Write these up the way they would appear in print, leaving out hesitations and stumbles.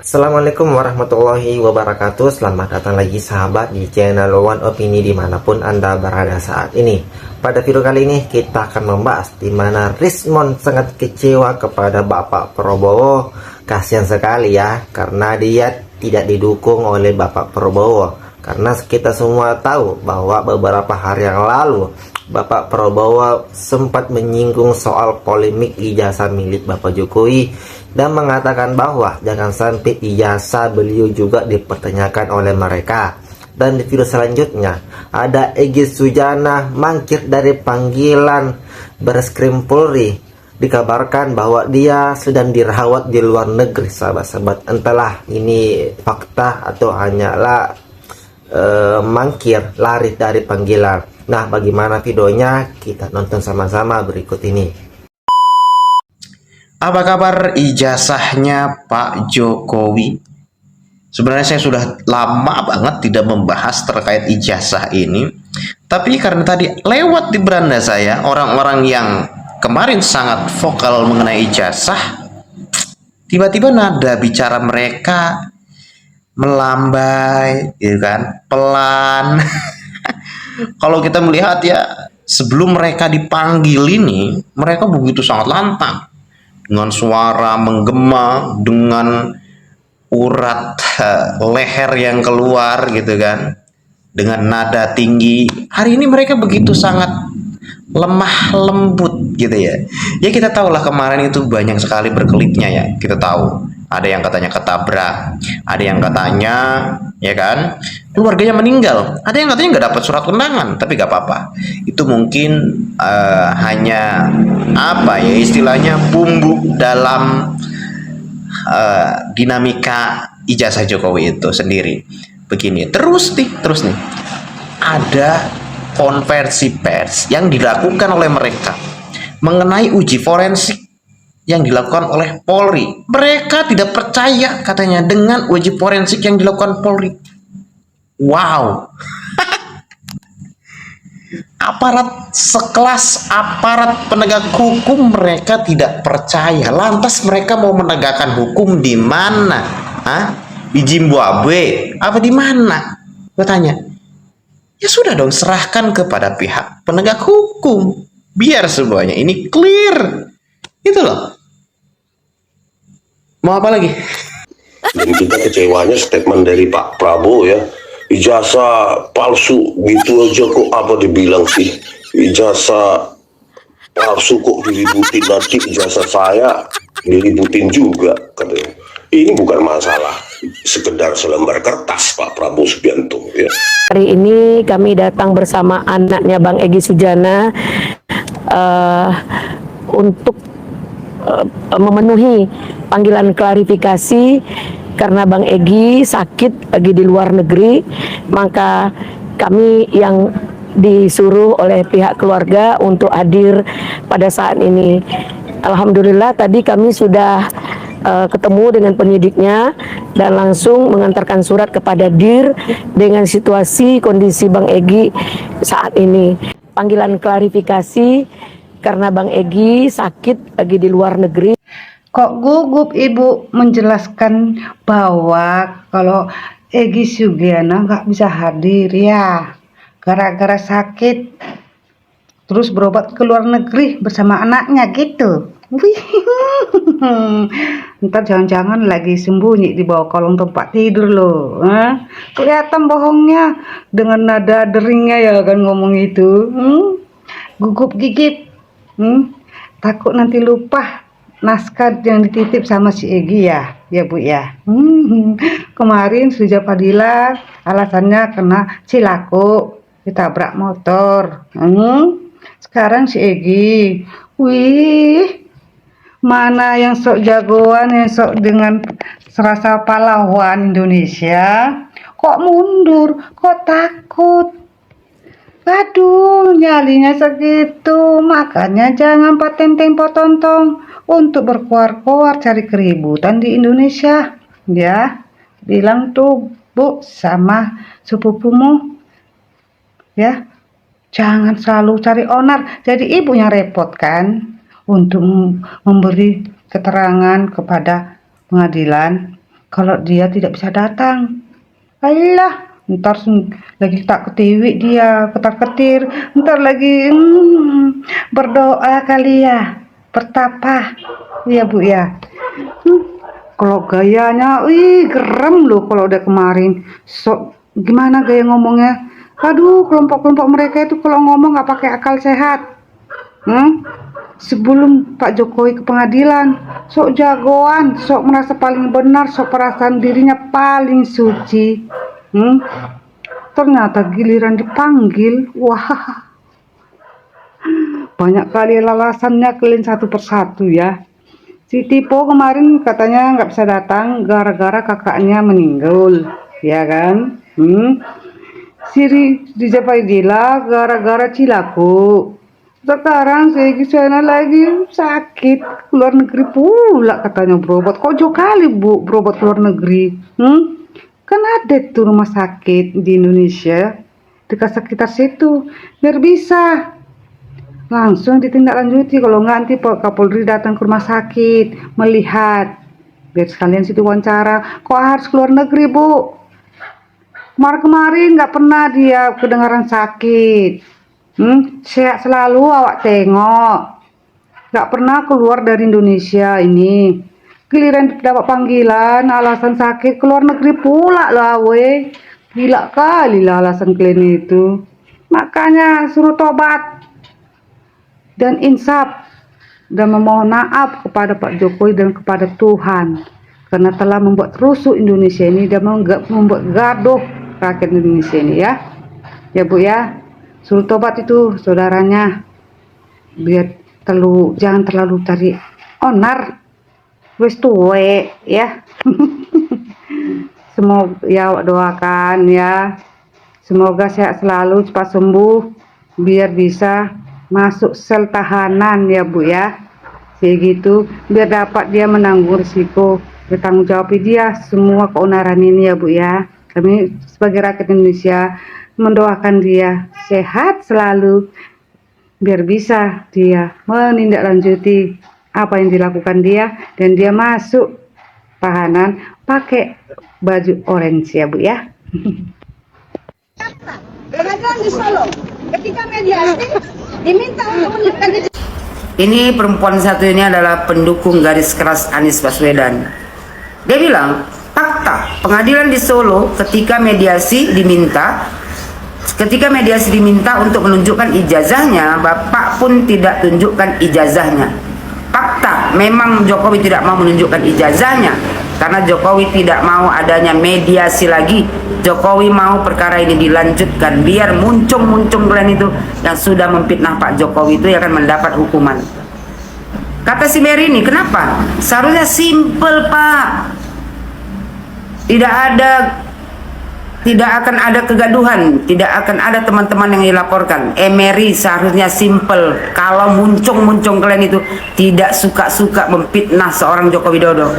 Assalamualaikum warahmatullahi wabarakatuh. Selamat datang lagi sahabat di channel One Opini dimanapun Anda berada saat ini. Pada video kali ini kita akan membahas di mana Rismond sangat kecewa kepada Bapak Prabowo. Kasihan sekali ya, karena dia tidak didukung oleh Bapak Prabowo. Karena kita semua tahu bahwa beberapa hari yang lalu Bapak Prabowo sempat menyinggung soal polemik ijazah milik Bapak Jokowi dan mengatakan bahwa jangan sampai ijazah beliau juga dipertanyakan oleh mereka. Dan di video selanjutnya ada Egy Sujana mangkir dari panggilan Barreskrim Polri. Dikabarkan bahwa dia sedang dirawat di luar negeri, sahabat-sahabat. Entahlah ini fakta atau hanyalah mangkir, lari dari panggilan. Nah, bagaimana videonya? Kita nonton sama-sama berikut ini. Apa kabar ijazahnya Pak Jokowi? Sebenarnya saya sudah lama banget tidak membahas terkait ijazah ini. Tapi karena tadi lewat di beranda saya orang-orang yang kemarin sangat vokal mengenai ijazah, tiba-tiba nada bicara mereka melambai, gitu kan, pelan. Kalau kita melihat ya, sebelum mereka dipanggil ini, mereka begitu sangat lantang, dengan suara menggema, dengan urat leher yang keluar, gitu kan, dengan nada tinggi. Hari ini mereka begitu sangat lemah lembut, gitu ya. Ya kita tahulah kemarin itu banyak sekali berkelipnya ya, kita tahu. Ada yang katanya ketabrak, ada yang katanya, ya kan, keluarganya meninggal, ada yang katanya nggak dapat surat undangan, tapi nggak apa-apa. Itu mungkin hanya apa ya istilahnya bumbu dalam dinamika ijazah Jokowi itu sendiri. Begini, terus nih, ada konversi pers yang dilakukan oleh mereka mengenai uji forensik yang dilakukan oleh Polri. Mereka tidak percaya katanya dengan uji forensik yang dilakukan Polri. Wow. Aparat sekelas aparat penegak hukum mereka tidak percaya. Lantas mereka mau menegakkan hukum di mana? Hah? Di Zimbabwe? Apa di mana? Gue tanya. Ya sudah dong, serahkan kepada pihak penegak hukum. Biar semuanya ini clear. Itu loh. Mau apa lagi? Dan kita kecewanya statement dari Pak Prabowo ya, ijazah palsu gitu aja kok apa dibilang sih, ijazah palsu kok diributin, nanti ijazah saya diributin juga katanya. Ini bukan masalah sekedar selembar kertas Pak Prabowo Subianto ya. Hari ini kami datang bersama anaknya Bang Egy Sujana untuk memenuhi panggilan klarifikasi karena Bang Egy sakit lagi di luar negeri, maka kami yang disuruh oleh pihak keluarga untuk hadir pada saat ini. Alhamdulillah tadi kami sudah ketemu dengan penyidiknya dan langsung mengantarkan surat kepada DIR dengan situasi kondisi Bang Egy saat ini. Panggilan klarifikasi karena Bang Egy sakit lagi di luar negeri. Kok gugup Ibu menjelaskan bahwa kalau Egy Sujana nggak bisa hadir ya gara-gara sakit, terus berobat ke luar negeri bersama anaknya gitu. Wih, ntar jangan-jangan lagi sembunyi di bawah kolong tempat tidur loh. Kelihatan bohongnya dengan nada deringnya ya kan ngomong itu. Gugup gigit. Takut nanti lupa naskah yang dititip sama si Egy ya Bu ya. Kemarin Suja Fadila alasannya kena cilako ditabrak motor. Sekarang si Egy, wih, mana yang sok jagoan, yang sok dengan serasa pahlawan Indonesia, kok mundur, kok takut. Aduh, nyalinya segitu, makanya jangan patenteng potong-potong untuk berkuar-kuar cari keributan di Indonesia. Ya, bilang tuh Bu sama sepupumu, ya, jangan selalu cari onar. Jadi ibu yang repot kan untuk memberi keterangan kepada pengadilan kalau dia tidak bisa datang. Alah, ntar lagi tak ketiwi dia, ketar-ketir, ntar lagi berdoa kali ya, bertapa, ya Bu ya. Kalau gayanya, gerem loh kalau udah kemarin. Gimana gaya ngomongnya? Aduh, kelompok-kelompok mereka itu kalau ngomong nggak pakai akal sehat. Sebelum Pak Jokowi ke pengadilan, sok jagoan, sok merasa paling benar, sok perasaan dirinya paling suci. Ternyata giliran dipanggil, wah, banyak kali alasannya kalian satu persatu ya. Si Tipo kemarin katanya nggak bisa datang gara-gara kakaknya meninggal, ya kan? Si Riza Faidila gara-gara Cilaku. Sekarang si sana lagi sakit, keluar negeri pula katanya berobat. Kok jauh kali Bu berobat keluar negeri? Kan ada tuh rumah sakit di Indonesia dekat sekitar situ, biar bisa langsung ditindaklanjuti. Kalau nggak nanti Pak Kapolri datang ke rumah sakit melihat, biar sekalian situ wawancara. Kok harus keluar negeri Bu? Kemarin nggak pernah dia kedengaran sakit. Sehat selalu awak tengok. Nggak pernah keluar dari Indonesia ini. Giliran dapat panggilan alasan sakit keluar negeri pula lah we. Gila kali lah alasan kalian itu. Makanya suruh tobat dan insaf dan memohon maaf kepada Pak Jokowi dan kepada Tuhan karena telah membuat rusuh Indonesia ini dan membuat gaduh rakyat Indonesia ini ya. Ya Bu ya. Suruh tobat itu saudaranya, biar jangan terlalu cari onar, wis tuwe ya. Semoga ya doakan ya, semoga sehat selalu, cepat sembuh, biar bisa masuk sel tahanan ya Bu ya. Segitu, biar dapat dia menanggung risiko, bertanggung jawab dia semua keonaran ini ya Bu ya. Kami sebagai rakyat Indonesia mendoakan dia sehat selalu biar bisa dia menindaklanjuti apa yang dilakukan dia dan dia masuk tahanan pakai baju orange ya Bu ya. Pengadilan di Solo ketika mediasi diminta untuk menunjukkan. Ini perempuan satu ini adalah pendukung garis keras Anies Baswedan. Dia bilang fakta pengadilan di Solo ketika mediasi diminta untuk menunjukkan ijazahnya, Bapak pun tidak tunjukkan ijazahnya. Fakta, memang Jokowi tidak mau menunjukkan ijazahnya karena Jokowi tidak mau adanya mediasi lagi. Jokowi mau perkara ini dilanjutkan biar muncung kalian itu yang sudah memfitnah Pak Jokowi itu akan mendapat hukuman. Kata si Mary ini, kenapa? Seharusnya simple Pak. Tidak akan ada kegaduhan, tidak akan ada teman-teman yang dilaporkan. Mary seharusnya simple. Kalau muncung kalian itu tidak suka-suka memfitnah seorang Joko Widodo.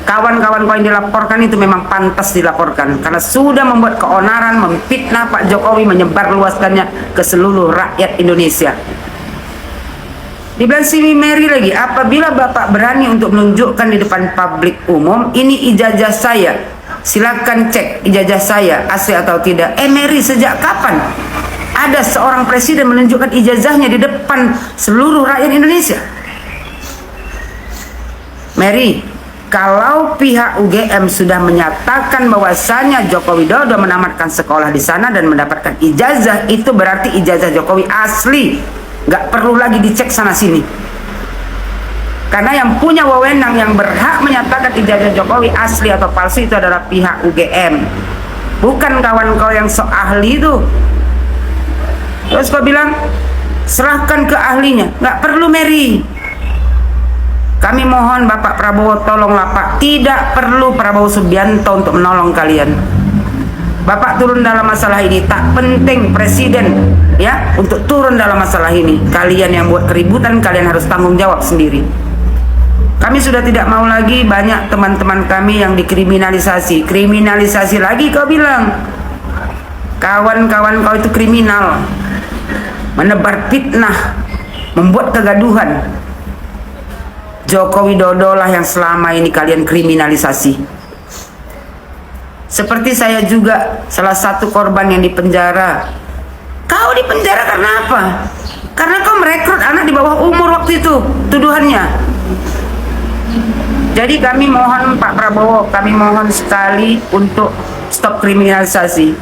Kawan-kawan kau yang dilaporkan itu memang pantas dilaporkan karena sudah membuat keonaran, memfitnah Pak Jokowi, menyebarluaskannya ke seluruh rakyat Indonesia. Dibilang si Mary lagi, apabila Bapak berani untuk menunjukkan di depan publik umum, ini ijazah saya. Silakan cek ijazah saya asli atau tidak. Mary, sejak kapan ada seorang presiden menunjukkan ijazahnya di depan seluruh rakyat Indonesia? Mary, kalau pihak UGM sudah menyatakan bahwasanya Joko Widodo menamatkan sekolah di sana dan mendapatkan ijazah, itu berarti ijazah Jokowi asli, nggak perlu lagi dicek sana sini. Karena yang punya wewenang, yang berhak menyatakan ijazah Jokowi asli atau palsu itu adalah pihak UGM, bukan kawan kau yang sok ahli itu. Terus kau bilang serahkan ke ahlinya, nggak perlu Mary. Kami mohon Bapak Prabowo, tolonglah Pak, tidak perlu Prabowo Subianto untuk menolong kalian. Bapak turun dalam masalah ini, tak penting presiden ya untuk turun dalam masalah ini. Kalian yang buat keributan, kalian harus tanggung jawab sendiri. Kami sudah tidak mau lagi banyak teman-teman kami yang dikriminalisasi. Kriminalisasi lagi kau bilang. Kawan-kawan kau itu kriminal, menebar fitnah, membuat kegaduhan. Joko Widodo lah yang selama ini kalian kriminalisasi. Seperti saya juga salah satu korban yang dipenjara. Kau dipenjara karena apa? Karena kau merekrut anak di bawah umur waktu itu, tuduhannya. Jadi kami mohon Pak Prabowo, kami mohon sekali untuk stop kriminalisasi.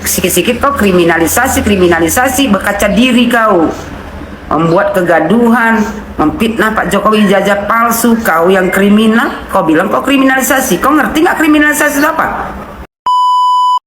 Sikit-sikit kau kriminalisasi, berkaca diri kau. Membuat kegaduhan, memfitnah Pak Jokowi, ijazah palsu, kau yang kriminal, kau bilang kau kriminalisasi. Kau ngerti nggak kriminalisasi itu apa?